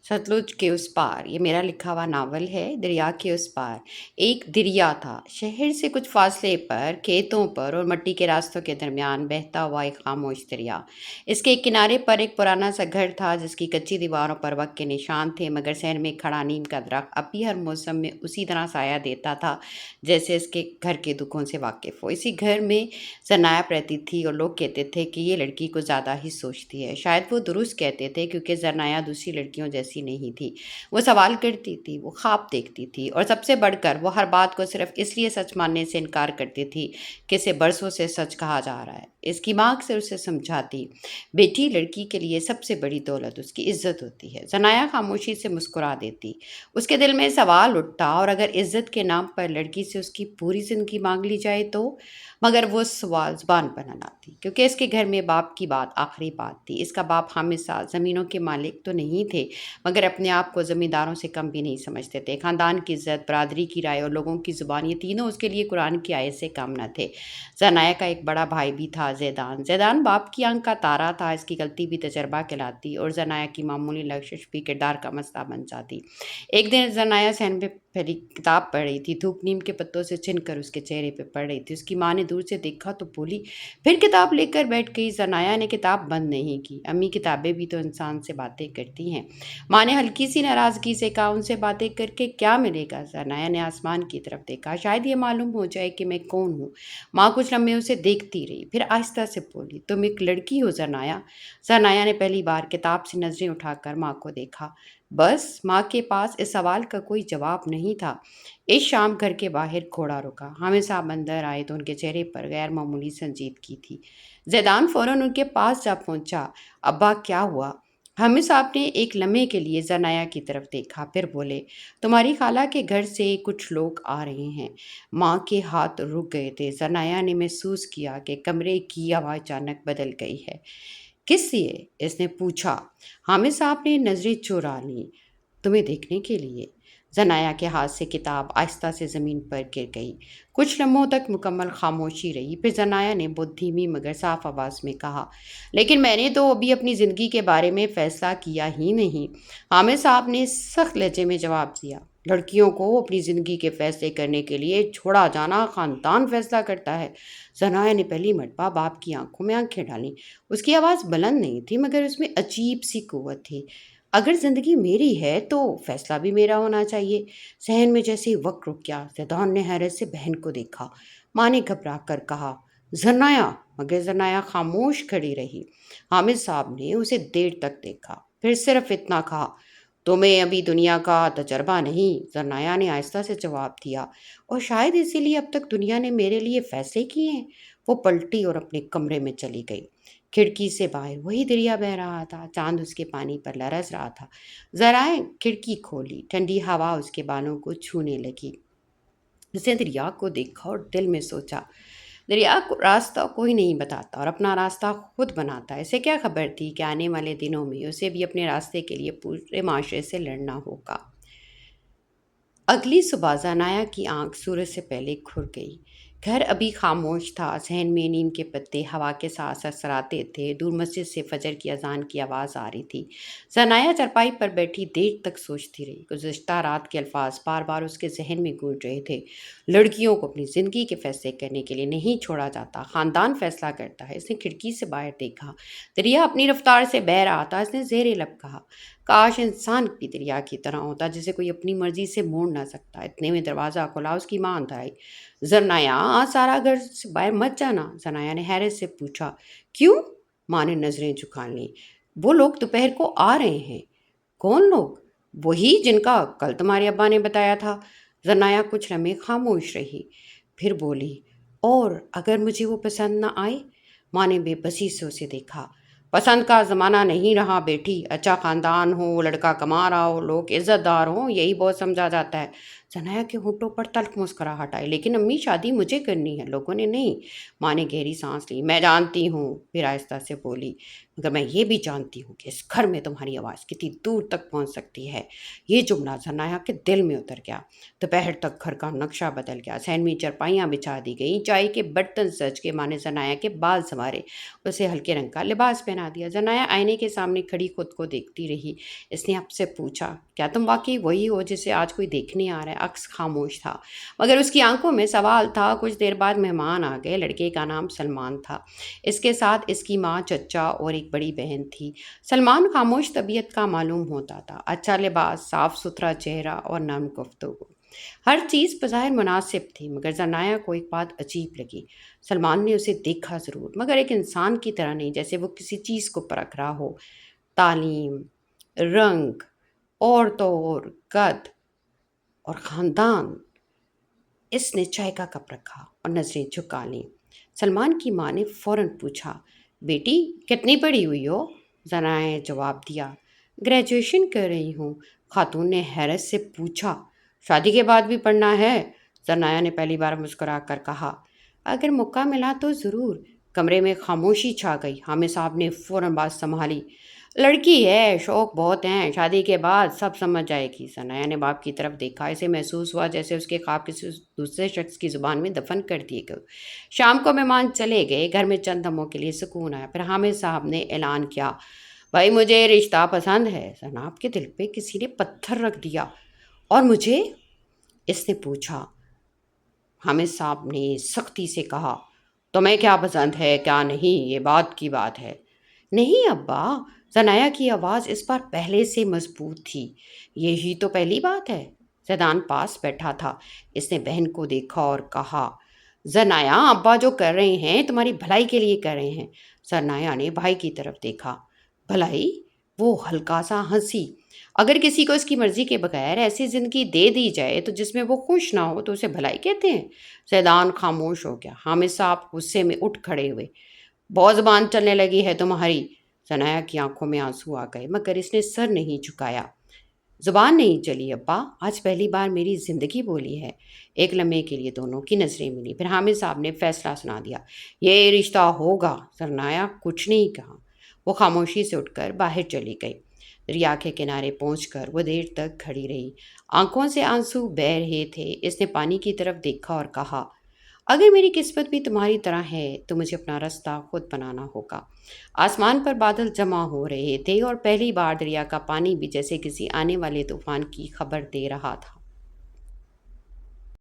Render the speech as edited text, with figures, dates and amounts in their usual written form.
सतलुज के उस पार ये मेरा लिखा हुआ नावल है। दरिया के उस पार एक दरिया था। शहर से कुछ फासले पर, खेतों पर और मिट्टी के रास्तों के दरमियान बहता हुआ एक खामोश दरिया। इसके एक किनारे पर एक पुराना सा घर था जिसकी कच्ची दीवारों पर वक्त के निशान थे, मगर शहर में खड़ा नीम का दरख्त अब भी हर मौसम में उसी तरह साया देता था जैसे इसके घर के दुखों से वाकिफ हो। इसी घर में जनायब रहती थी और लोग कहते थे कि ये लड़की को ज़्यादा ही सोचती है। शायद वो दुरुस्त कहते थे, क्योंकि जनाया दूसरी लड़कियों जैसी नहीं थी। वो सवाल करती थी, वो ख्वाब देखती थी, और सबसे बढ़कर वो हर बात को सिर्फ इसलिए सच मानने से इनकार करती थी कि इसे बरसों से सच कहा जा रहा है। इसकी माँ अक्सर उसे समझाती, बेटी, लड़की के लिए सबसे बड़ी दौलत उसकी इज्जत होती है। जनाया खामोशी से मुस्कुरा देती। उसके दिल में सवाल उठता, और अगर इज्जत के नाम पर लड़की से उसकी पूरी जिंदगी मांग ली जाए तो? मगर वो सवाल ज़ुबान पर न लाती, क्योंकि इसके घर में बाप की बात आखिरी बात थी। इसका बाप हामिद साहब ज़मीनों के मालिक तो नहीं थे, मगर अपने आप को ज़मींदारों से कम भी नहीं समझते थे। ख़ानदान की इज्जत, बरादरी की राय और लोगों की ज़ुबान, ये तीनों उसके लिए कुरान की आयत से कम न थे। जनाया का एक बड़ा भाई भी था, जैदान। जैदान बाप की आंख का तारा था। इसकी गलती भी तजर्बा कहलाती और जनाया की मामूली लग़्ज़िश भी किरदार का मसला बन जाती। एक दिन जनाया सहन पे पहली किताब पढ़ रही थी। धूप नीम के पत्तों से छिनकर उसके चेहरे पे पड़ रही थी। उसकी माँ ने दूर से देखा तो बोली, फिर किताब लेकर बैठ गई। जनाया ने किताब बंद नहीं की। अम्मी, किताबें भी तो इंसान से बातें करती हैं। माँ ने हल्की सी नाराज़गी से कहा, उनसे बातें करके क्या मिलेगा? जनाया ने आसमान की तरफ देखा, शायद ये मालूम हो जाए कि मैं कौन हूँ। माँ कुछ लम्हे उसे देखती रही, फिर आहिस्ता से बोली, तुम एक लड़की हो जनाया? जनाया ने पहली बार किताब से नजरें उठाकर माँ को देखा। बस माँ के पास इस सवाल का कोई जवाब नहीं था। इस शाम घर के बाहर घोड़ा रुका। हामिद साहब अंदर आए तो उनके चेहरे पर गैर मामूली संजीदगी थी। जैदान फौरन उनके पास जा पहुंचा। अब्बा, क्या हुआ? हामिद साहब ने एक लम्हे के लिए जनाया की तरफ देखा, फिर बोले, तुम्हारी खाला के घर से कुछ लोग आ रहे हैं। माँ के हाथ रुक गए थे। जनाया ने महसूस किया कि कमरे की आवाज़ अचानक बदल गई है। किस लिए? इसने पूछा। हामिद साहब ने नजरें चुरा लीं। तुम्हें देखने के लिए। जनाया के हाथ से किताब आहिस्ता से ज़मीन पर गिर गई। कुछ लम्हों तक मुकम्मल खामोशी रही। फिर जनाया ने बहुत धीमी मगर साफ आवाज़ में कहा, लेकिन मैंने तो अभी अपनी ज़िंदगी के बारे में फ़ैसला किया ही नहीं। हामिद साहब ने सख्त लहजे में जवाब दिया, लड़कियों को अपनी ज़िंदगी के फ़ैसले करने के लिए छोड़ा जाना ख़ानदान फ़ैसला करता है। जनाया ने पहली मरतबा बाप की आंखों में आंखें डाली। उसकी आवाज़ बुलंद नहीं थी, मगर उसमें अजीब सी कुव्वत थी। अगर ज़िंदगी मेरी है तो फैसला भी मेरा होना चाहिए। सहन में जैसे ही वक्त रुक गया। जैदान ने हैरत से बहन को देखा। माँ ने घबरा कर कहा, जनाया, मगर जनाया खामोश खड़ी रही। हामिद साहब ने उसे देर तक देखा, फिर सिर्फ इतना कहा, तुम्हें अभी दुनिया का तजर्बा नहीं। जनाया ने आहिस्ता से जवाब दिया, और शायद इसीलिए अब तक दुनिया ने मेरे लिए फैसले किए हैं। वो पलटी और अपने कमरे में चली गई। खिड़की से बाहर वही दरिया बह रहा था। चांद उसके पानी पर लरस रहा था। जराए खिड़की खोली। ठंडी हवा उसके बालों को छूने लगी। उसने दरिया को देखा और दिल में सोचा, दरिया को रास्ता कोई नहीं बताता और अपना रास्ता खुद बनाता है। इसे क्या खबर थी कि आने वाले दिनों में उसे भी अपने रास्ते के लिए पूरे माशरे से लड़ना होगा। अगली सुबह जनाया की आंख सूरज से पहले खुल गई। घर अभी खामोश था। सहन में नीम के पत्ते हवा के साथ सरसराते थे। दूर मस्जिद से फजर की अजान की आवाज़ आ रही थी। जनाया चारपाई पर बैठी देर तक सोचती रही। गुज़िश्ता रात के अल्फाज बार बार उसके जहन में गूंज रहे थे। लड़कियों को अपनी ज़िंदगी के फैसले करने के लिए नहीं छोड़ा जाता, ख़ानदान फैसला करता है। इसने खिड़की से बाहर देखा। दरिया अपनी रफ्तार से बह रहा था। इसने ज़ेरे लब कहा, काश इंसान भी दरिया की तरह होता, जिसे कोई अपनी मर्जी से मोड़ ना सकता। इतने में दरवाज़ा खुला। उसकी माँ अंदर आई। जनाया, आज सारा घर से बाहर मत जाना। जनाया ने हैरत से पूछा, क्यों? माँ ने नज़रें झुका लीं। वो लोग दोपहर को आ रहे हैं। कौन लोग? वही जिनका कल तुम्हारे अब्बा ने बताया था। जनाया कुछ लम्हे खामोश रही, फिर बोली, और अगर मुझे वो पसंद ना आए? माँ ने बेबसी से उसे देखा। पसंद का ज़माना नहीं रहा बेटी। अच्छा ख़ानदान हो, लड़का कमा रहा हो, लोग इज़्ज़तदार हों, यही बहुत समझा जाता है। ثنایا کے ہونٹوں پر تلخ مسکراہٹ آئی۔ لیکن امی، شادی مجھے کرنی ہے، لوگوں نے نہیں۔ ماں نے گہری سانس لی۔ میں جانتی ہوں، پھر آہستہ سے بولی، مگر میں یہ بھی جانتی ہوں کہ اس گھر میں تمہاری آواز کتنی دور تک پہنچ سکتی ہے۔ یہ جملہ ثنایا کے دل میں اتر گیا۔ دوپہر تک گھر کا نقشہ بدل گیا۔ صحن میں چرپائیاں بچھا دی گئیں، چائے کے برتن سج کے، ماں نے ثنایا کے بال سنوارے، اسے ہلکے رنگ کا لباس پہنا دیا۔ ثنایا آئینے کے سامنے کھڑی خود کو دیکھتی رہی۔ اس نے اب سے پوچھا، کیا تم واقعی وہی ہو جسے آج کوئی دیکھنے آ رہا ہے؟ عکس خاموش تھا، مگر اس کی آنکھوں میں سوال تھا۔ کچھ دیر بعد مہمان آ گئے۔ لڑکے کا نام سلمان تھا۔ اس کے ساتھ اس کی ماں، چچا اور ایک بڑی بہن تھی۔ سلمان خاموش طبیعت کا معلوم ہوتا تھا، اچھا لباس، صاف ستھرا چہرہ اور نرم گفتگو، ہر چیز بظاہر مناسب تھی۔ مگر ثنایا کو ایک بات عجیب لگی۔ سلمان نے اسے دیکھا ضرور، مگر ایک انسان کی طرح نہیں، جیسے وہ کسی چیز کو پرکھ رہا ہو۔ تعلیم، رنگ، اور طور، قد اور خاندان۔ اس نے چائے کا کپ رکھا اور نظریں جھکا لیں۔ سلمان کی ماں نے فوراً پوچھا، بیٹی کتنی پڑھی ہوئی ہو؟ ثنایا نے جواب دیا، گریجویشن کر رہی ہوں۔ خاتون نے حیرت سے پوچھا، شادی کے بعد بھی پڑھنا ہے؟ ثنایا نے پہلی بار مسکرا کر کہا، اگر موقع ملا تو ضرور۔ کمرے میں خاموشی چھا گئی۔ حامد صاحب نے فوراً بات سنبھالی، لڑکی ہے، شوق بہت ہیں، شادی کے بعد سب سمجھ جائے گی۔ ثنایا نے باپ کی طرف دیکھا۔ اسے محسوس ہوا جیسے اس کے خواب کسی دوسرے شخص کی زبان میں دفن کر دیے گئے۔ شام کو مہمان چلے گئے۔ گھر میں چند دموں کے لیے سکون آیا۔ پھر حامد صاحب نے اعلان کیا، بھائی مجھے رشتہ پسند ہے۔ جناب کے دل پہ کسی نے پتھر رکھ دیا۔ اور مجھے؟ اس نے پوچھا۔ حامد صاحب نے سختی سے کہا، تمہیں کیا پسند ہے کیا نہیں، یہ بات کی بات ہے۔ نہیں ابا، ثنایا کی آواز اس بار پہلے سے مضبوط تھی، یہی تو پہلی بات ہے۔ زیدان پاس بیٹھا تھا۔ اس نے بہن کو دیکھا اور کہا، ثنایا ابا جو کر رہے ہیں تمہاری بھلائی کے لیے کر رہے ہیں۔ ثنایا نے بھائی کی طرف دیکھا۔ بھلائی؟ وہ ہلکا سا ہنسی۔ اگر کسی کو اس کی مرضی کے بغیر ایسی زندگی دے دی جائے تو جس میں وہ خوش نہ ہو تو اسے بھلائی کہتے ہیں؟ زیدان خاموش ہو گیا۔ حامد صاحب غصے میں اٹھ کھڑے ہوئے، بہت زبان چلنے لگی ہے تمہاری۔ ثنایا کی آنکھوں میں آنسو آ گئے، مگر اس نے سر نہیں جھکایا۔ زبان نہیں چلی ابا، آج پہلی بار میری زندگی بولی ہے۔ ایک لمحے کے لیے دونوں کی نظریں ملی۔ پھر حامد صاحب نے فیصلہ سنا دیا، یہ رشتہ ہوگا۔ ثنایا کچھ نہیں کہا۔ وہ خاموشی سے اٹھ کر باہر چلی گئی۔ دریا کے کنارے پہنچ کر وہ دیر تک کھڑی رہی۔ آنکھوں سے آنسو بہہ رہے تھے۔ اس نے پانی کی طرف دیکھا اور کہا، اگر میری قسمت بھی تمہاری طرح ہے تو مجھے اپنا راستہ خود بنانا ہوگا۔ آسمان پر بادل جمع ہو رہے تھے اور پہلی بار دریا کا پانی بھی جیسے کسی آنے والے طوفان کی خبر دے رہا تھا۔